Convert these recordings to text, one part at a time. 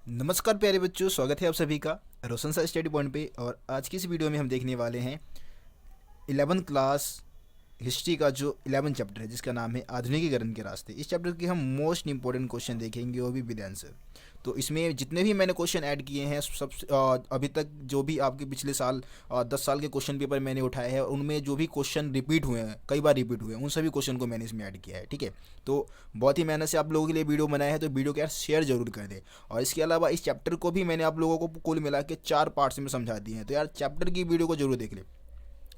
नमस्कार प्यारे बच्चों, स्वागत है आप सभी का रोशन सा स्टडी पॉइंट पे। और आज की इस वीडियो में हम देखने वाले हैं 11th क्लास हिस्ट्री का जो 11 चैप्टर है जिसका नाम है आधुनिकीकरण के रास्ते। इस चैप्टर के हम मोस्ट इंपॉर्टेंट क्वेश्चन देखेंगे, वो भी विद आंसर। तो इसमें जितने भी मैंने क्वेश्चन ऐड किए हैं सब अभी तक जो भी आपके पिछले साल 10 साल के क्वेश्चन पेपर मैंने उठाए हैं, उनमें जो भी क्वेश्चन रिपीट हुए हैं, कई बार रिपीट हुए हैं, उन सभी क्वेश्चन को मैंने इसमें ऐड किया है। ठीक है, तो बहुत ही मेहनत से आप लोगों के लिए वीडियो बनाया है, तो वीडियो को यार शेयर जरूर कर दें। और इसके अलावा इस चैप्टर को भी मैंने आप लोगों को कुल मिला के 4 पार्ट्स में समझा दिए हैं, तो यार चैप्टर की वीडियो को जरूर देख लें।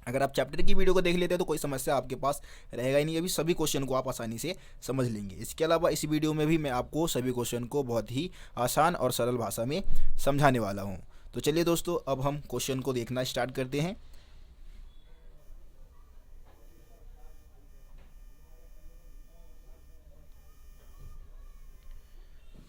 अगर आप चैप्टर की वीडियो को देख लेते हैं तो कोई समस्या आपके पास रहेगा ही नहीं, अभी सभी क्वेश्चन को आप आसानी से समझ लेंगे। इसके अलावा इस वीडियो में भी मैं आपको सभी क्वेश्चन को बहुत ही आसान और सरल भाषा में समझाने वाला हूँ। तो चलिए दोस्तों, अब हम क्वेश्चन को देखना स्टार्ट करते हैं।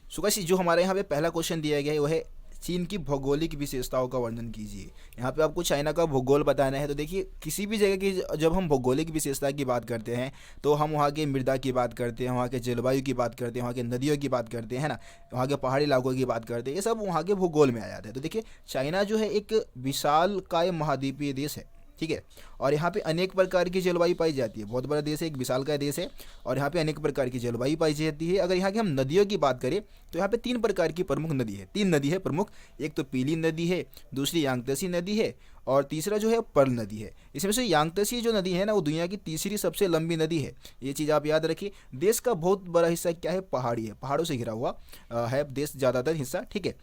सुकाशी, जो हमारे यहाँ पे पहला क्वेश्चन दिया गया है वो है चीन की भौगोलिक विशेषताओं का वर्णन कीजिए। यहाँ पे आपको चाइना का भूगोल बताना है। तो देखिए, किसी भी जगह की जब हम भौगोलिक विशेषता की बात करते हैं तो हम वहाँ के मृदा की बात करते हैं, वहाँ के जलवायु की बात करते हैं, वहाँ के नदियों की बात करते हैं ना, वहाँ के पहाड़ी इलाकों की बात करते हैं। ये सब वहाँ के भूगोल में आ जाते हैं। तो देखिए, चाइना जो है एक विशालकाय महाद्वीपीय देश है। ठीक है, और यहाँ पे अनेक प्रकार की जलवायु पाई जाती है। बहुत बड़ा देश है, एक विशालकाय देश है, और यहाँ पे अनेक प्रकार की जलवायु पाई जाती है। अगर यहाँ की हम नदियों की बात करें तो यहाँ पे 3 प्रकार की प्रमुख नदी है, 3 नदी है प्रमुख। एक तो पीली नदी है, दूसरी यांगत्से नदी है, और तीसरा जो है पर्ल नदी है। इसमें से यांगत्से जो नदी है ना, वो दुनिया की तीसरी सबसे लंबी नदी है। ये चीज़ आप याद रखिए। देश का बहुत बड़ा हिस्सा क्या है, पहाड़ी है, पहाड़ों से घिरा हुआ है देश ज़्यादातर हिस्सा। ठीक है,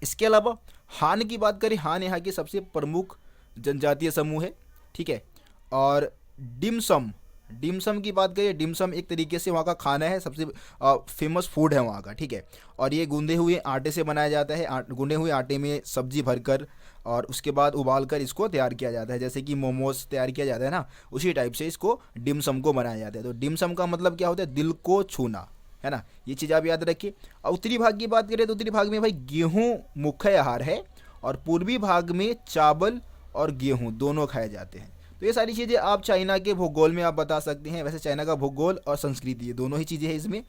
इसके अलावा हान की बात करें, हान यहाँ की सबसे प्रमुख जनजातीय समूह है। ठीक है, और डिमसम, डिमसम की बात करें, डिमसम एक तरीके से वहाँ का खाना है, सबसे फेमस फूड है वहाँ का। ठीक है, और ये गूंदे हुए आटे से बनाया जाता है। गूंदे हुए आटे में सब्जी भरकर और उसके बाद उबाल कर इसको तैयार किया जाता है, जैसे कि मोमोज तैयार किया जाता है ना, उसी टाइप से इसको डिमसम को बनाया जाता है। तो डिमसम का मतलब क्या होता है, दिल को छूना, है ना। ये चीज़ आप याद रखिए। और उत्तरी भाग की बात करें तो उत्तरी भाग में भाई गेहूँ मुख्य आहार है, और पूर्वी भाग में चावल और गेहूँ दोनों खाए जाते हैं। तो ये सारी चीज़ें आप चाइना के भूगोल में आप बता सकते हैं। वैसे चाइना का भूगोल और संस्कृति, ये दोनों ही चीज़ें हैं इसमें।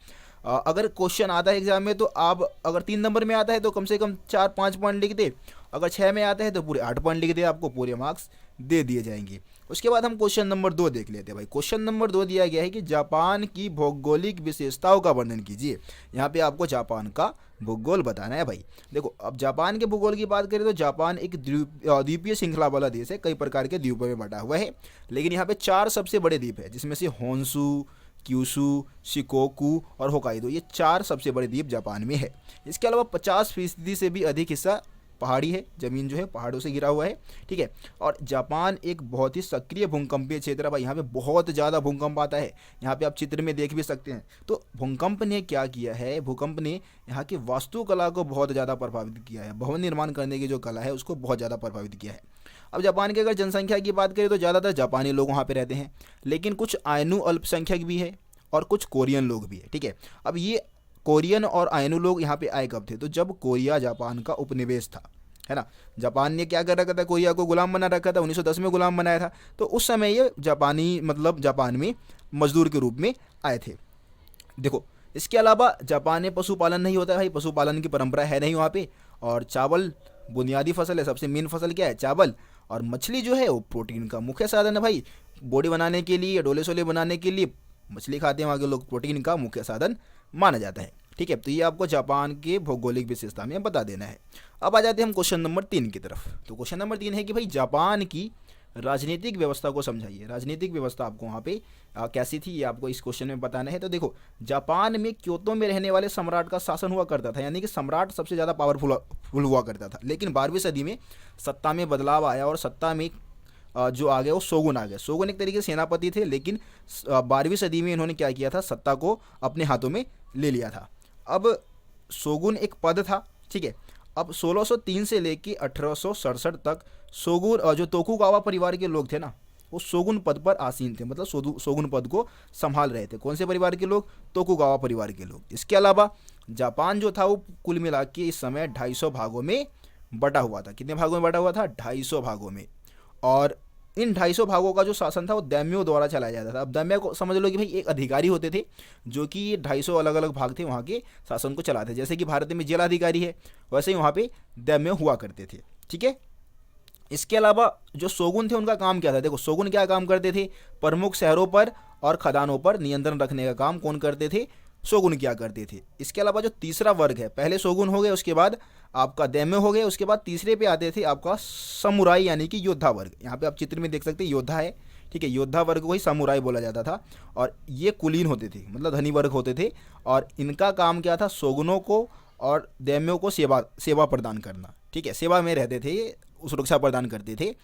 अगर क्वेश्चन आता है एग्जाम में तो आप, अगर 3 नंबर में आता है तो कम से कम 4-5 पॉइंट लिख दे, अगर 6 में आता है तो पूरे 8 पॉइंट लिख दे, आपको पूरे मार्क्स दे दिए जाएंगे। उसके बाद हम क्वेश्चन नंबर 2 देख लेते हैं भाई। क्वेश्चन नंबर 2 दिया गया है कि जापान की भौगोलिक विशेषताओं का वर्णन कीजिए। यहाँ पे आपको जापान का भूगोल बताना है भाई। देखो, अब जापान के भूगोल की बात करें तो जापान एक द्वीपीय श्रृंखला वाला देश है, कई प्रकार के द्वीपों में बटा हुआ है। लेकिन यहाँ पे 4 सबसे बड़े द्वीप है, जिसमें से होन्सू, क्यूशू, शिकोकू और होकाइदो, ये 4 सबसे बड़े द्वीप जापान में है। इसके अलावा 50% से भी अधिक हिस्सा पहाड़ी है, ज़मीन जो है पहाड़ों से घिरा हुआ है। ठीक है, और जापान एक बहुत ही सक्रिय भूकंपीय क्षेत्र है भाई। यहाँ पे बहुत ज़्यादा भूकंप आता है, यहाँ पे आप चित्र में देख भी सकते हैं। तो भूकंप ने क्या किया है, भूकंप ने यहाँ की वास्तुकला को बहुत ज़्यादा प्रभावित किया है। भवन निर्माण करने की जो कला है उसको बहुत ज़्यादा प्रभावित किया है। अब जापान की अगर जनसंख्या की बात करें तो ज़्यादातर जापानी लोग वहाँ पे रहते हैं, लेकिन कुछ आयनु अल्पसंख्यक भी है और कुछ कोरियन लोग भी है। ठीक है, अब ये कोरियन और आयनु लोग यहाँ पे आए कब थे, तो जब कोरिया जापान का उपनिवेश था, है ना। जापान ने क्या कर रखा था, कोरिया को गुलाम बना रखा था, 1910 में गुलाम बनाया था। तो उस समय ये जापानी, मतलब जापान में मजदूर के रूप में आए थे। देखो, इसके अलावा जापान में पशुपालन नहीं होता है भाई, पशुपालन की परंपरा है नहीं वहाँ पे। और चावल बुनियादी फसल है, सबसे मेन फसल क्या है, चावल। और मछली जो है वो प्रोटीन का मुख्य साधन है भाई। बॉडी बनाने के लिए, डोले शोले बनाने के लिए मछली खाते हैं वहाँ के लोग, प्रोटीन का मुख्य साधन माना जाता है। ठीक है, तो ये आपको जापान के भौगोलिक विशेषता में बता देना है। अब आ जाते हैं हम क्वेश्चन नंबर 3 की तरफ। तो क्वेश्चन नंबर 3 है कि भाई जापान की राजनीतिक व्यवस्था को समझाइए। राजनीतिक व्यवस्था आपको वहाँ पे कैसी थी, ये आपको इस क्वेश्चन में बताना है। तो देखो, जापान में क्योतो में रहने वाले सम्राट का शासन हुआ करता था, यानी कि सम्राट सबसे ज़्यादा पावरफुल हुआ करता था। लेकिन 12वीं सदी में सत्ता में बदलाव आया, और सत्ता में जो आ गया वो शोगुन आ गया। शोगुन एक तरीके से सेनापति थे, लेकिन 12वीं सदी में इन्होंने क्या किया था, सत्ता को अपने हाथों में ले लिया था। अब शोगुन एक पद था। ठीक है, अब 1603 से लेकर 1867 तक शोगुन, जो तोकुगावा परिवार के लोग थे ना, वो शोगुन पद पर आसीन थे, मतलब शोगुन पद को संभाल रहे थे। कौन से परिवार के लोग, तोकुगावा परिवार के लोग। इसके अलावा जापान जो था वो कुल मिला के इस समय 250 भागों में बटा हुआ था। कितने भागों में बटा हुआ था, 250 भागों में। और इन 250 भागों का जो शासन था वो दैम्यो द्वारा चलाया जाता था। अब दैम्य को समझ लो कि भाई एक अधिकारी होते थे जो कि 250 अलग अलग भाग थे वहाँ के शासन को चलाते, जैसे कि भारत में जिला अधिकारी है वैसे ही वहाँ पे दैम्य हुआ करते थे। ठीक है, इसके अलावा जो शोगुन थे उनका काम क्या था, देखो शोगुन क्या काम करते थे, प्रमुख शहरों पर और खदानों पर नियंत्रण रखने का काम कौन करते थे, शोगुन क्या करते थे। इसके अलावा जो तीसरा वर्ग है, पहले शोगुन हो गए, उसके बाद आपका दैम्य हो गए, उसके बाद तीसरे पे आते थे आपका समुराई यानी कि योद्धा वर्ग। यहाँ पे आप चित्र में देख सकते हैं योद्धा है, ठीक है, योद्धा वर्ग को ही समुराई बोला जाता था। और ये कुलीन होते थे, मतलब धनी वर्ग होते थे, और इनका काम क्या था, शोगुनों को और दैम्यों को सेवा सेवा प्रदान करना। ठीक है, सेवा में रहते थे, सुरक्षा प्रदान करते थे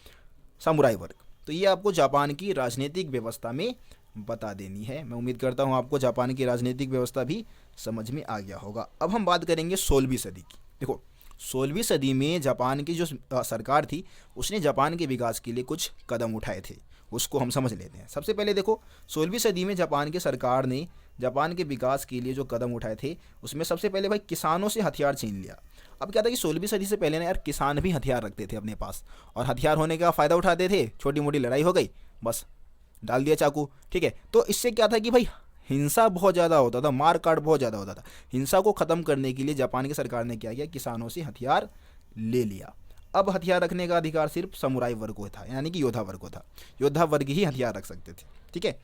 समुराई वर्ग। तो ये आपको जापान की राजनीतिक व्यवस्था में बता देनी है। मैं उम्मीद करता हूँ आपको जापान की राजनीतिक व्यवस्था भी समझ में आ गया होगा। अब हम बात करेंगे 16वीं सदी की। देखो 16वीं सदी में जापान की जो सरकार थी उसने जापान के विकास के लिए कुछ कदम उठाए थे, उसको हम समझ लेते हैं। सबसे पहले देखो 16वीं सदी में जापान की सरकार ने जापान के विकास के लिए जो कदम उठाए थे उसमें सबसे पहले भाई किसानों से हथियार छीन लिया। अब क्या था कि 16वीं सदी से पहले ना यार किसान भी हथियार रखते थे अपने पास, और हथियार होने का फ़ायदा उठाते थे, छोटी मोटी लड़ाई हो गई बस डाल दिया चाकू। ठीक है, तो इससे क्या था कि भाई हिंसा बहुत ज़्यादा होता था, मार काट बहुत ज़्यादा होता था। हिंसा को ख़त्म करने के लिए जापान की सरकार ने क्या किया, किसानों से हथियार ले लिया। अब हथियार रखने का अधिकार सिर्फ समुराई वर्ग को था, यानी कि योद्धा वर्ग को था, योद्धा वर्ग ही हथियार रख सकते थे। ठीक है,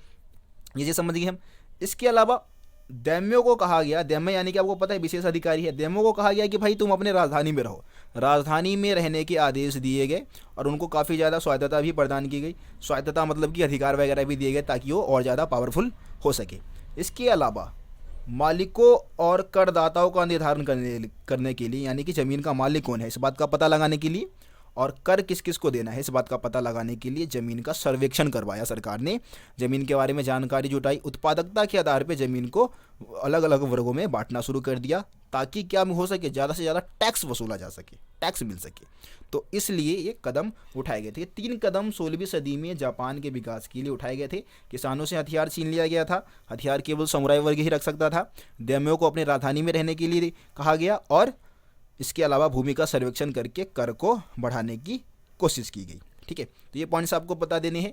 ये चीज़ समझ गए हम। इसके अलावा दैम्यों को कहा गया, दैम्य यानी कि आपको पता है विशेष अधिकारी है, दैम्यों को कहा गया कि भाई तुम अपने राजधानी में रहो, राजधानी में रहने के आदेश दिए गए, और उनको काफ़ी ज़्यादा स्वायत्तता भी प्रदान की गई। स्वायत्तता मतलब कि अधिकार वगैरह भी दिए गए ताकि वो और ज़्यादा पावरफुल हो सके। इसके अलावा मालिकों और करदाताओं का निर्धारण करने के लिए, यानी कि ज़मीन का मालिक कौन है इस बात का पता लगाने के लिए, और कर किस किस को देना है इस बात का पता लगाने के लिए ज़मीन का सर्वेक्षण करवाया सरकार ने। ज़मीन के बारे में जानकारी जुटाई, उत्पादकता के आधार पर ज़मीन को अलग अलग वर्गों में बांटना शुरू कर दिया ताकि क्या हो सके, ज़्यादा से ज़्यादा टैक्स वसूला जा सके, टैक्स मिल सके। तो इसलिए ये कदम उठाए गए थे। 3 कदम 16वीं सदी में जापान के विकास के लिए उठाए गए थे। किसानों से हथियार छीन लिया गया था, हथियार केवल समुराई वर्ग ही रख सकता था। दैम्यों को अपनी राजधानी में रहने के लिए कहा गया, और इसके अलावा भूमि का सर्वेक्षण करके कर को बढ़ाने की कोशिश की गई। ठीक है, तो ये पॉइंट्स आपको बता देने हैं।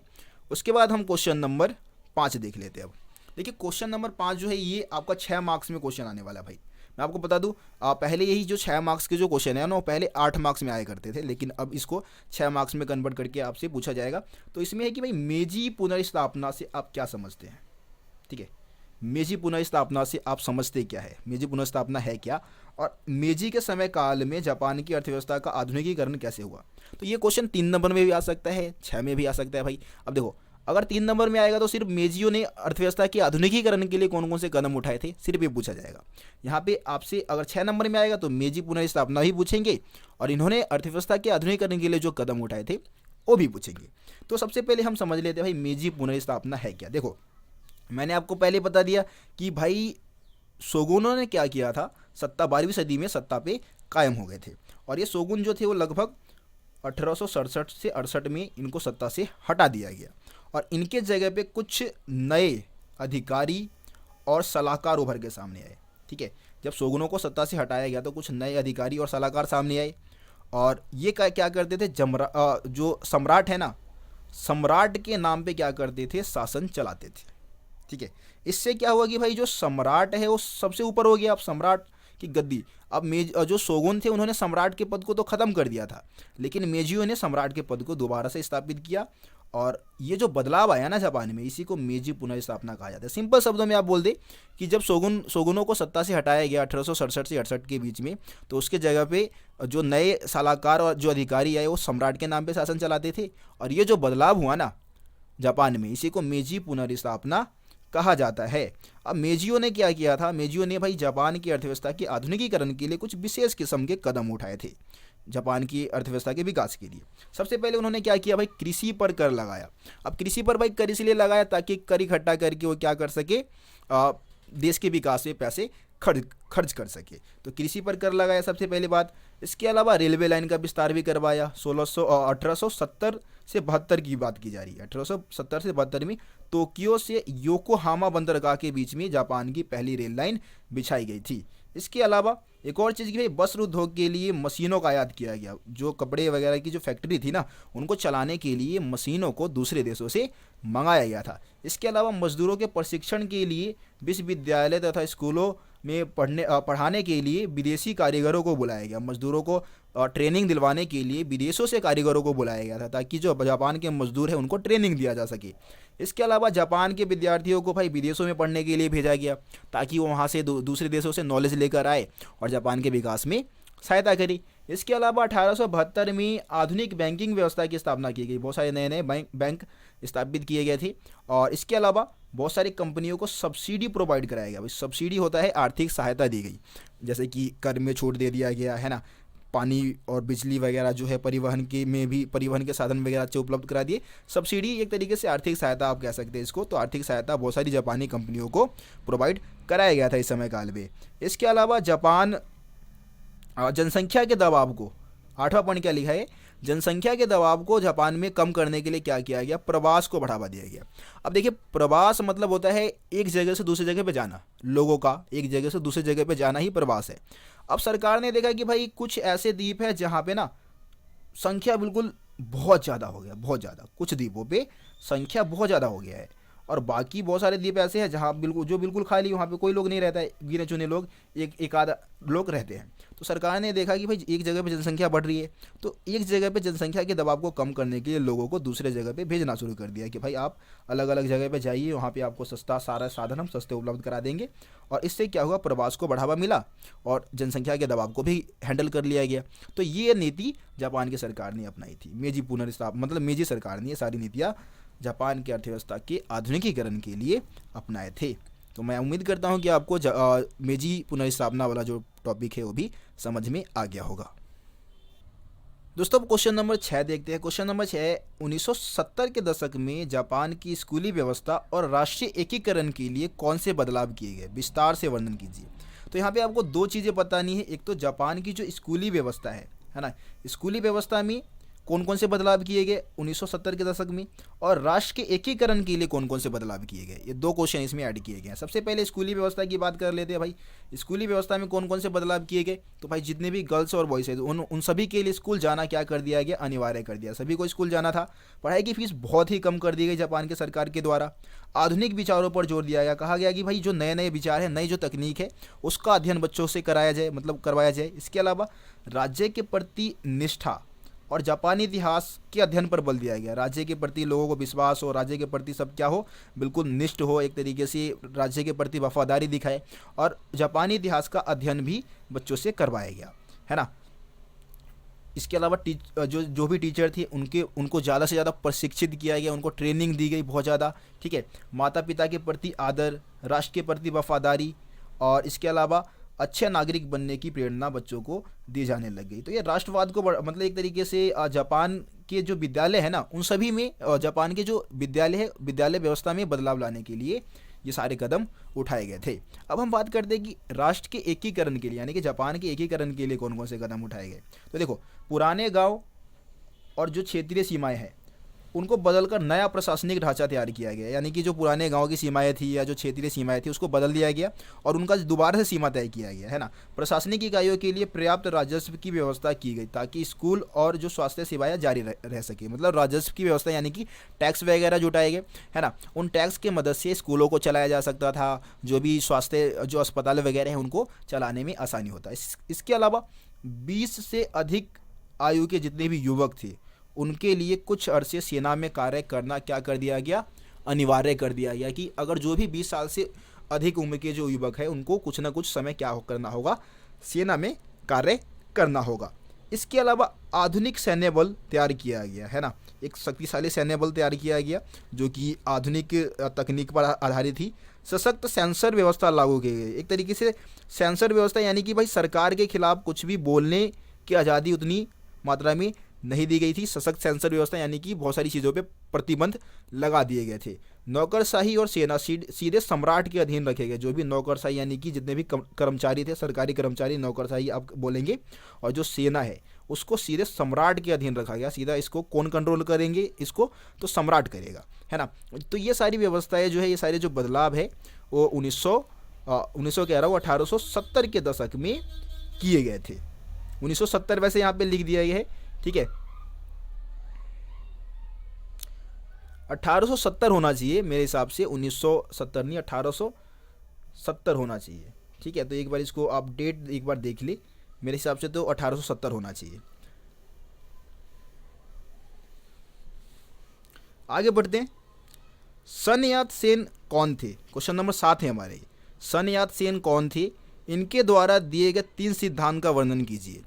उसके बाद हम क्वेश्चन नंबर 5 देख लेते हैं। अब देखिए क्वेश्चन नंबर 5 जो है ये आपका 6 मार्क्स में क्वेश्चन आने वाला है भाई। मैं आपको बता दूं पहले यही जो 6 मार्क्स के जो क्वेश्चन है ना पहले 8 मार्क्स में आया करते थे, लेकिन अब इसको 6 मार्क्स में कन्वर्ट करके आपसे पूछा जाएगा। तो इसमें है कि भाई मेजी पुनर्स्थापना से आप क्या समझते हैं। ठीक है, मेजी पुनर्स्थापना से आप समझते क्या है, मेजी पुनर्स्थापना है क्या, और मेजी के समय काल में जापान की अर्थव्यवस्था का आधुनिकीकरण कैसे हुआ। तो ये क्वेश्चन 3 नंबर में भी आ सकता है, 6 में भी आ सकता है भाई। अब देखो अगर 3 नंबर में आएगा तो सिर्फ मेजियों ने अर्थव्यवस्था के आधुनिकीकरण के लिए कौन कौन से कदम उठाए थे सिर्फ ये पूछा जाएगा। यहाँ पे आपसे अगर 6 नंबर में आएगा तो मेजी पुनर्स्थापना भी पूछेंगे, और इन्होंने अर्थव्यवस्था के आधुनिकीकरण के लिए जो कदम उठाए थे वो भी पूछेंगे। तो सबसे पहले हम समझ लेते हैं भाई मेजी पुनर्स्थापना है क्या। देखो मैंने आपको पहले बता दिया कि भाई शोगुनों ने क्या किया था, सत्ता 12वीं सदी में सत्ता पे कायम हो गए थे, और ये शोगुन जो थे वो लगभग 1867 से 68 में इनको सत्ता से हटा दिया गया, और इनके जगह पे कुछ नए अधिकारी और सलाहकार उभर के सामने आए। ठीक है, जब शोगुनों को सत्ता से हटाया गया तो कुछ नए अधिकारी और सलाहकार सामने आए, और ये क्या करते थे, जो सम्राट है ना, सम्राट के नाम पे क्या करते थे, शासन चलाते थे। ठीक है, इससे क्या हुआ कि भाई जो सम्राट है वो सबसे ऊपर हो गया, अब सम्राट की गद्दी। अब जो शोगुन थे उन्होंने सम्राट के पद को तो ख़त्म कर दिया था, लेकिन मेजियो ने सम्राट के पद को दोबारा से स्थापित किया, और ये जो बदलाव आया ना जापान में इसी को मेजी पुनर्स्थापना कहा जाता है। सिंपल शब्दों में आप बोल दे कि जब शोगुनों को सत्ता से हटाया गया 1867 से 68 के बीच में, तो उसके जगह पे जो नए सलाहकार और जो अधिकारी आए वो सम्राट के नाम पे शासन चलाते थे, और ये जो बदलाव हुआ ना जापान में इसी को मेजी पुनर्स्थापना कहा जाता है। अब मेजियो ने क्या किया था, मेजियो ने भाई जापान की अर्थव्यवस्था के आधुनिकीकरण के लिए कुछ विशेष किस्म के कदम उठाए थे जापान की अर्थव्यवस्था के विकास के लिए। सबसे पहले उन्होंने क्या किया भाई, कृषि पर कर लगाया। अब कृषि पर भाई कर इसलिए लगाया ताकि कर इकट्ठा करके वो क्या कर सके, देश के विकास में पैसे खर्च कर सके, तो कृषि पर कर लगाया सबसे पहली बात। इसके अलावा रेलवे लाइन का विस्तार भी करवाया। 1870 से 72 की बात की जा रही है, 1870 से 72 में टोक्यो से योकोहामा बंदरगाह के बीच में जापान की पहली रेल लाइन बिछाई गई थी। इसके अलावा एक और चीज़ की भाई वस्त्र उद्योग के लिए मशीनों का आयात किया गया। जो कपड़े वगैरह की जो फैक्ट्री थी ना, उनको चलाने के लिए मशीनों को दूसरे देशों से मंगाया गया था। इसके अलावा मजदूरों के प्रशिक्षण के लिए विश्वविद्यालय तथा स्कूलों में पढ़ाने के लिए विदेशी कारीगरों को बुलाया गया। मजदूरों को ट्रेनिंग दिलवाने के लिए विदेशों से कारीगरों को बुलाया गया था, ताकि जो जापान के मजदूर हैं उनको ट्रेनिंग दिया जा सके। इसके अलावा जापान के विद्यार्थियों को भाई विदेशों में पढ़ने के लिए भेजा गया, ताकि वो वहाँ से दूसरे देशों से नॉलेज लेकर आए और जापान के विकास में सहायता करी। इसके अलावा 1872 में आधुनिक बैंकिंग व्यवस्था की स्थापना की गई। बहुत सारे नए नए बैंक स्थापित किए गए थे। और इसके अलावा बहुत सारी कंपनियों को सब्सिडी प्रोवाइड कराया गया। भाई सब्सिडी होता है आर्थिक सहायता दी गई, जैसे कि कर में छूट दे दिया गया है ना, पानी और बिजली वगैरह जो है परिवहन के में भी परिवहन के साधन वगैरह अच्छे उपलब्ध करा दिए। सब्सिडी एक तरीके से आर्थिक सहायता आप कह सकते हैं इसको। तो आर्थिक सहायता बहुत सारी जापानी कंपनियों को प्रोवाइड कराया गया था इस समय काल में। इसके अलावा जापान जनसंख्या के दबाव को, 8वां पॉइंट क्या लिखा है, जनसंख्या के दबाव को जापान में कम करने के लिए क्या किया गया, प्रवास को बढ़ावा दिया गया। अब देखिए प्रवास मतलब होता है एक जगह से दूसरी जगह पे जाना, लोगों का एक जगह से दूसरी जगह पे जाना ही प्रवास है। अब सरकार ने देखा कि भाई कुछ ऐसे द्वीप है जहाँ पे ना संख्या बिल्कुल बहुत ज़्यादा हो गया, बहुत ज़्यादा, कुछ द्वीपों पे संख्या बहुत ज़्यादा हो गया है, और बाकी बहुत सारे द्वीप ऐसे हैं जहाँ बिल्कुल खाली, वहाँ पे कोई लोग नहीं रहता है, गिने चुने लोग एक आधा लोग रहते हैं। तो सरकार ने देखा कि भाई एक जगह पे जनसंख्या बढ़ रही है, तो एक जगह पे जनसंख्या के दबाव को कम करने के लिए लोगों को दूसरे जगह पे भेजना शुरू कर दिया कि भाई आप अलग अलग जगह पे जाइए, वहाँ पे आपको सस्ता सारा साधन हम सस्ते उपलब्ध करा देंगे। और इससे क्या हुआ, प्रवास को बढ़ावा मिला और जनसंख्या के दबाव को भी हैंडल कर लिया गया। तो ये नीति जापान की सरकार ने अपनाई थी। मेजी सरकार ने ये सारी नीतियाँ जापान की अर्थव्यवस्था के आधुनिकीकरण के लिए अपनाए थे। तो मैं उम्मीद करता हूँ कि आपको मेजी पुनर्स्थापना वाला जो टॉपिक है वो भी समझ में आ गया होगा। दोस्तों अब क्वेश्चन नंबर 6 देखते हैं। क्वेश्चन नंबर 6, 1970 के दशक में जापान की स्कूली व्यवस्था और राष्ट्रीय एकीकरण के लिए कौन से बदलाव किए गए, विस्तार से वर्णन कीजिए। तो यहाँ पे आपको दो चीज़ें बतानी है। एक तो जापान की जो स्कूली व्यवस्था है ना, स्कूली व्यवस्था में कौन कौन से बदलाव किए गए 1970 के दशक में, और राष्ट्र के एकीकरण के लिए कौन कौन से बदलाव किए गए। ये दो क्वेश्चन इसमें ऐड किए गए हैं। सबसे पहले स्कूली व्यवस्था की बात कर लेते हैं। भाई स्कूली व्यवस्था में कौन कौन से बदलाव किए गए, तो भाई जितने भी गर्ल्स और बॉयज़ है उन सभी के लिए स्कूल जाना क्या कर दिया गया, अनिवार्य कर दिया। सभी को स्कूल जाना था। पढ़ाई की फीस बहुत ही कम कर दी गई जापान के सरकार के द्वारा। आधुनिक विचारों पर जोर दिया गया। कहा गया कि भाई जो नए नए विचार है, नई जो तकनीक है, उसका अध्ययन बच्चों से कराया जाए, मतलब करवाया जाए। इसके अलावा राज्य के प्रति निष्ठा और जापानी इतिहास के अध्ययन पर बल दिया गया। राज्य के प्रति लोगों को विश्वास हो, राज्य के प्रति सब क्या हो, बिल्कुल निष्ठ हो, एक तरीके से राज्य के प्रति वफादारी दिखाए, और जापानी इतिहास का अध्ययन भी बच्चों से करवाया गया, है ना। इसके अलावा जो भी टीचर थे उनको ज़्यादा से ज़्यादा प्रशिक्षित किया गया, उनको ट्रेनिंग दी गई बहुत ज़्यादा, ठीक है। माता पिता के प्रति आदर, राष्ट्र के प्रति वफादारी, और इसके अलावा अच्छे नागरिक बनने की प्रेरणा बच्चों को दी जाने लग गई। तो ये राष्ट्रवाद को मतलब एक तरीके से जापान के जो विद्यालय है ना, उन सभी में जापान के जो विद्यालय है, विद्यालय व्यवस्था में बदलाव लाने के लिए ये सारे कदम उठाए गए थे। अब हम बात करते हैं कि राष्ट्र के एकीकरण के लिए, यानी कि जापान के एकीकरण के लिए कौन कौन से कदम उठाए गए। तो देखो, पुराने गाँव और जो क्षेत्रीय सीमाएँ हैं उनको बदलकर नया प्रशासनिक ढांचा तैयार किया गया। यानी कि जो पुराने गांव की सीमाएं थी या जो क्षेत्रीय सीमाएं थी उसको बदल दिया गया और उनका दोबारा से सीमा तय किया गया, है ना। प्रशासनिक इकाइयों के लिए पर्याप्त राजस्व की व्यवस्था की गई ताकि स्कूल और जो स्वास्थ्य सेवाएं जारी रह सके। मतलब राजस्व की व्यवस्था यानी कि टैक्स वगैरह जुटाए गए, है ना। उन टैक्स के मदद से स्कूलों को चलाया जा सकता था, जो भी स्वास्थ्य जो अस्पताल वगैरह हैं उनको चलाने में आसानी होता है। इसके अलावा 20 से अधिक आयु के जितने भी युवक थे उनके लिए कुछ अरसे सेना में कार्य करना क्या कर दिया गया, अनिवार्य कर दिया गया, कि अगर जो भी 20 साल से अधिक उम्र के जो युवक हैं उनको कुछ ना कुछ समय क्या करना होगा, सेना में कार्य करना होगा। इसके अलावा आधुनिक सैन्य बल तैयार किया गया, है ना। एक शक्तिशाली सैन्य बल तैयार किया गया जो कि आधुनिक तकनीक पर आधारित थी। सशक्त सेंसर व्यवस्था लागू की गई। एक तरीके से सेंसर व्यवस्था यानी कि भाई सरकार के खिलाफ कुछ भी बोलने की आज़ादी उतनी मात्रा में नहीं दी गई थी। सशक्त सेंसर व्यवस्था यानी कि बहुत सारी चीज़ों पे प्रतिबंध लगा दिए गए थे। नौकरशाही और सेना सीधे सम्राट के अधीन रखे गए। जो भी नौकरशाही यानी कि जितने भी कर्मचारी थे, सरकारी कर्मचारी नौकरशाही आप बोलेंगे, और जो सेना है उसको सीधे सम्राट के अधीन रखा गया। सीधा इसको कौन कंट्रोल करेंगे, इसको तो सम्राट करेगा, है ना। तो ये सारी व्यवस्थाएं जो है, ये सारे जो बदलाव है वो 1911 वो 1870 के दशक में किए गए थे। 1970 वैसे यहाँ पे लिख दिया गया है, ठीक है, 1870 होना चाहिए मेरे हिसाब से, 1970 नहीं 1870 होना चाहिए, ठीक है। तो एक बार इसको आप डेट एक बार देख ले, मेरे हिसाब से तो 1870 होना चाहिए। आगे बढ़ते हैं। सन यात सेन कौन थे? क्वेश्चन नंबर 7 है हमारे। सन यात सेन कौन थे? इनके द्वारा दिए गए 3 सिद्धांत का वर्णन कीजिए।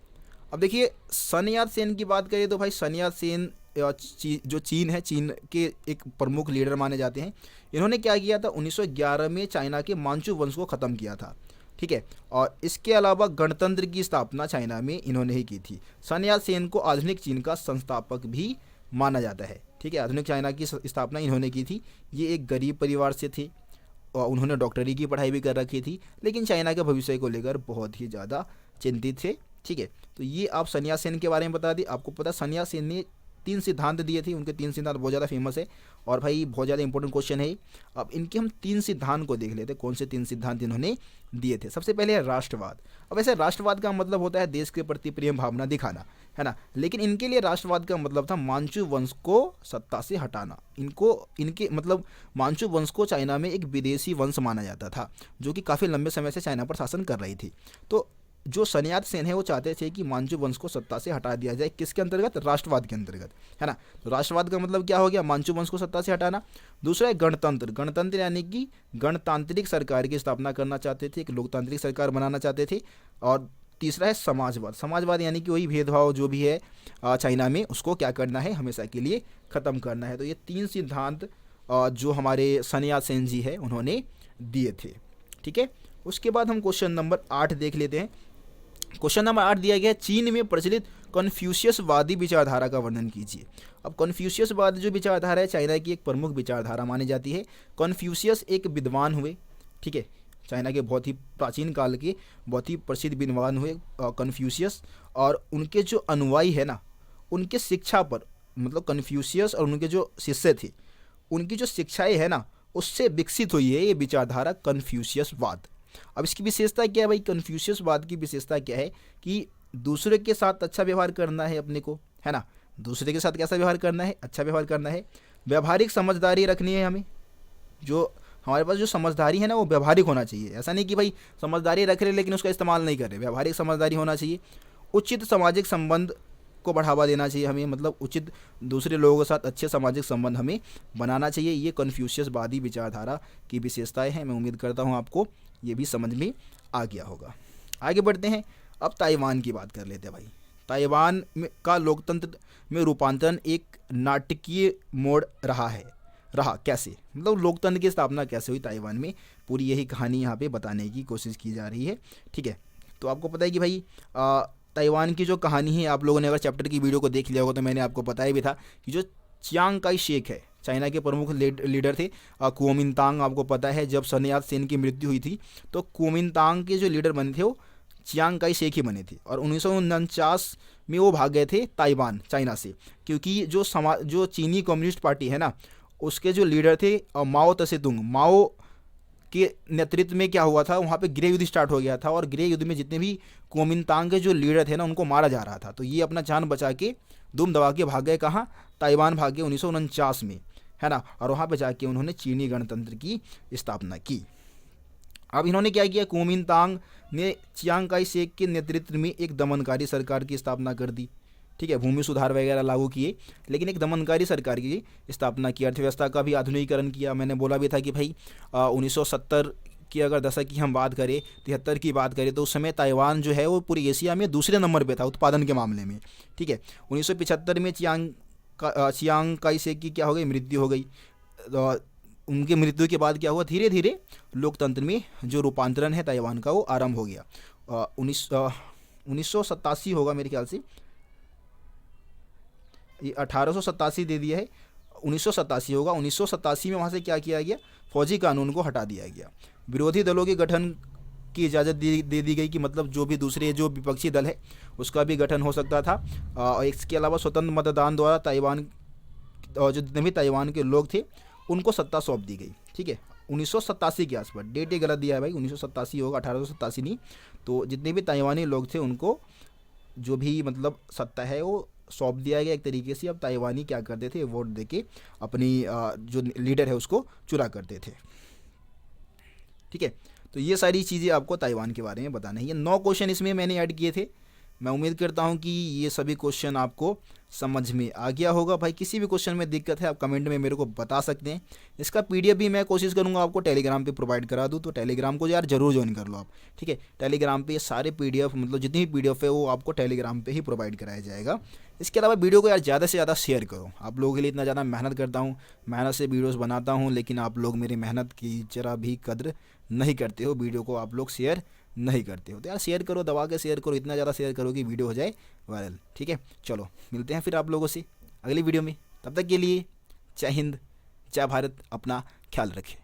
अब देखिए, सन यात सेन की बात करें तो भाई सन यात सेन जो चीन है, चीन के एक प्रमुख लीडर माने जाते हैं। इन्होंने क्या किया था, 1911 में चाइना के मांचू वंश को ख़त्म किया था, ठीक है। और इसके अलावा गणतंत्र की स्थापना चाइना में इन्होंने ही की थी। सन यात सेन को आधुनिक चीन का संस्थापक भी माना जाता है, ठीक है। आधुनिक चाइना की स्थापना इन्होंने की थी। ये एक गरीब परिवार से थे और उन्होंने डॉक्टरी की पढ़ाई भी कर रखी थी, लेकिन चाइना के भविष्य को लेकर बहुत ही ज़्यादा चिंतित थे, ठीक है। तो ये आप सन यात सेन के बारे में बता दी। आपको पता सन यात सेन ने 3 सिद्धांत दिए थे, उनके 3 सिद्धांत बहुत ज़्यादा फेमस है और भाई बहुत ज़्यादा इंपॉर्टेंट क्वेश्चन है। अब इनके हम 3 सिद्धांत को देख लेते हैं, कौन से 3 सिद्धांत इन्होंने दिए थे। सबसे पहले है राष्ट्रवाद। अब ऐसे राष्ट्रवाद का मतलब होता है देश के प्रति प्रेम भावना दिखाना, है ना, लेकिन इनके लिए राष्ट्रवाद का मतलब था मांचू वंश को सत्ता से हटाना। इनके मतलब मांचू वंश को चाइना में एक विदेशी वंश माना जाता था, जो कि काफ़ी लंबे समय से चाइना पर शासन कर रही थी। तो जो सन यात सेन है वो चाहते थे कि मांचू वंश को सत्ता से हटा दिया जाए। किसके अंतर्गत? राष्ट्रवाद के अंतर्गत, है ना। तो राष्ट्रवाद का मतलब क्या हो गया? मांचू वंश को सत्ता से हटाना। दूसरा है गणतंत्र। गणतंत्र यानी कि गणतांत्रिक सरकार की स्थापना करना चाहते थे, एक लोकतांत्रिक सरकार बनाना चाहते थे। और तीसरा है समाजवाद। समाजवाद यानी कि वही भेदभाव जो भी है चाइना में, उसको क्या करना है, हमेशा के लिए ख़त्म करना है। तो ये 3 सिद्धांत जो हमारे सन यात सेन जी है उन्होंने दिए थे, ठीक है। उसके बाद हम क्वेश्चन नंबर 8 देख लेते हैं। क्वेश्चन नंबर 8 दिया गया है, चीन में प्रचलित कन्फ्यूशियसवादी विचारधारा का वर्णन कीजिए। अब कन्फ्यूशियसवाद जो विचारधारा है चाइना की एक प्रमुख विचारधारा मानी जाती है। कन्फ्यूशियस एक विद्वान हुए, ठीक है, चाइना के बहुत ही प्राचीन काल के बहुत ही प्रसिद्ध विद्वान हुए कन्फ्यूशियस, और उनके जो अनुयायी है ना, उनके शिक्षा पर, मतलब कन्फ्यूशियस और उनके जो शिष्य थे उनकी जो शिक्षाएँ है ना, उससे विकसित हुई है ये विचारधारा कन्फ्यूशियसवाद। अब इसकी विशेषता क्या है भाई? कन्फ्यूशियसवाद की विशेषता क्या है कि दूसरे के साथ अच्छा व्यवहार करना है अपने को, है ना, दूसरे के साथ कैसा व्यवहार करना है? अच्छा व्यवहार करना है। व्यवहारिक समझदारी रखनी है हमें, जो हमारे पास जो समझदारी है ना वो व्यवहारिक होना चाहिए। ऐसा नहीं कि भाई समझदारी रख रहे लेकिन उसका इस्तेमाल नहीं कर रहे, व्यवहारिक समझदारी होना चाहिए। उचित सामाजिक संबंध को बढ़ावा देना चाहिए हमें, मतलब उचित दूसरे लोगों के साथ अच्छे सामाजिक संबंध हमें बनाना चाहिए। ये कन्फ्यूशियसवादी विचारधारा की विशेषताएं हैं। मैं उम्मीद करता हूँ आपको ये भी समझ में आ गया होगा। आगे बढ़ते हैं, अब ताइवान की बात कर लेते हैं भाई। ताइवान में का लोकतंत्र में रूपांतरण एक नाटकीय मोड़ रहा कैसे, मतलब लोकतंत्र की स्थापना कैसे हुई ताइवान में, पूरी यही कहानी यहाँ पे बताने की कोशिश की जा रही है, ठीक है। तो आपको पता है कि भाई ताइवान की जो कहानी है, आप लोगों ने अगर चैप्टर की वीडियो को देख लिया होगा तो मैंने आपको बताया भी था कि जो चियांग काई शेक है, चाइना के प्रमुख लीडर थे कुओमिंतांग। आपको पता है जब सन यात सेन की मृत्यु हुई थी तो कुओमिंतांग के जो लीडर बने थे वो चियांग काई शेक ही बने थे, और 1949 में वो भाग गए थे ताइवान चाइना से, क्योंकि जो चीनी कम्युनिस्ट पार्टी है ना, उसके जो लीडर थे माओ त्से-तुंग, माओ के नेतृत्व में क्या हुआ था, वहाँ पे गृह युद्ध स्टार्ट हो गया था, और गृह युद्ध में जितने भी कुओमिंतांग के जो लीडर थे ना उनको मारा जा रहा था। तो ये अपना जान बचा के दुम दबा के भाग गए, कहाँ? ताइवान भाग गए 1949 में, है ना, और वहाँ पे जाके उन्होंने चीनी गणतंत्र की स्थापना की। अब इन्होंने क्या किया, कुओमिंतांग ने चियांग काई शेक के नेतृत्व में एक दमनकारी सरकार की स्थापना कर दी, ठीक है, भूमि सुधार वगैरह लागू किए, लेकिन एक दमनकारी सरकार की स्थापना की। अर्थव्यवस्था का भी आधुनिकीकरण किया। मैंने बोला भी था कि भाई 1970 की अगर दशक की हम बात करें, 73 की बात करें, तो उस समय ताइवान जो है वो पूरी एशिया में दूसरे नंबर पे था उत्पादन के मामले में, ठीक है। 1975 में चियांग काई शेक की क्या हो गई, मृत्यु हो गई। उनकी मृत्यु के बाद क्या हुआ, धीरे धीरे लोकतंत्र में जो रूपांतरण है ताइवान का वो आरंभ हो गया। 1987 होगा मेरे ख्याल से, ये 1887 दे दिया है, 1987 होगा। 1987 में वहाँ से क्या किया गया, फौजी कानून को हटा दिया गया। विरोधी दलों के गठन की इजाज़त दे दी गई कि मतलब जो भी दूसरे जो विपक्षी दल है उसका भी गठन हो सकता था। और इसके अलावा स्वतंत्र मतदान द्वारा ताइवान और जो जितने भी ताइवान के लोग थे उनको सत्ता सौंप दी गई, ठीक है। 1987 के आसपास, डेट ये गलत दिया है भाई, 1987 होगा, 1887 नहीं। तो जितने भी ताइवानी लोग थे उनको जो भी मतलब सत्ता है वो सौंप दिया गया एक तरीके से। अब ताइवानी क्या करते थे, वोट देके अपनी जो लीडर है उसको चुना करते थे। ठीक है, तो ये सारी चीज़ें आपको ताइवान के बारे में बताना है। ये 9 क्वेश्चन इसमें मैंने ऐड किए थे। मैं उम्मीद करता हूँ कि ये सभी क्वेश्चन आपको समझ में आ गया होगा। भाई किसी भी क्वेश्चन में दिक्कत है आप कमेंट में मेरे को बता सकते हैं। इसका पीडीएफ भी मैं कोशिश करूँगा आपको टेलीग्राम पे प्रोवाइड करा दूँ, तो टेलीग्राम को यार जरूर ज्वाइन कर लो आप। ठीक है, टेलीग्राम पे ये सारे पीडीएफ मतलब जितनी भी पीडीएफ है वो आपको टेलीग्राम पे ही प्रोवाइड कराया जाएगा। इसके अलावा वीडियो को यार ज़्यादा से ज़्यादा शेयर करो। आप लोगों के लिए इतना ज़्यादा मेहनत करता हूँ, मेहनत से वीडियोज़ बनाता हूँ, लेकिन आप लोग मेरी मेहनत की जरा भी कद्र नहीं करते हो। वीडियो को आप लोग शेयर नहीं करते हो, तो यार शेयर करो, दबा के शेयर करो, इतना ज़्यादा शेयर करो कि वीडियो हो जाए वायरल। ठीक है, चलो मिलते हैं फिर आप लोगों से अगली वीडियो में। तब तक के लिए जय हिंद, जय भारत, अपना ख्याल रखें।